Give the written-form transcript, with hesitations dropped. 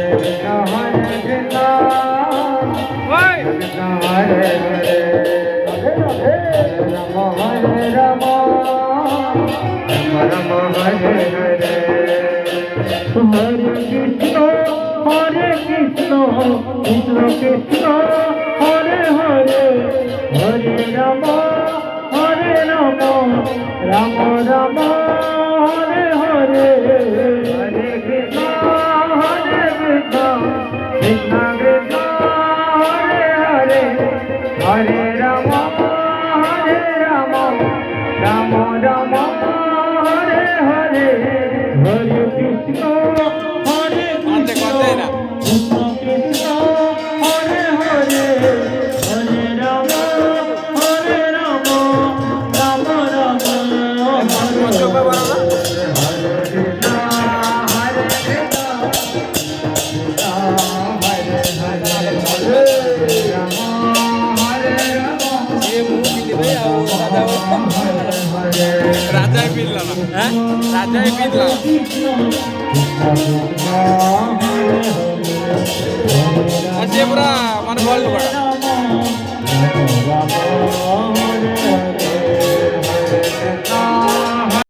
Krishna Krishna Hare Hare Hare Rama Hare Rama Rama Rama Hare Hare Hare Krishna Krishna Krishna Hare Hare Hare Rama Hare Rama Rama Rama Hare Hare Hare Krishna Hare Krishna Krishna Krishna Hare Hare Hare Rama Hare Rama Rama Rama Hare Krishna Hare Krishna Hare Hare Rama Hare Rama राजा पिल्ला राजा पिल्ला अजय पूरा मन बोल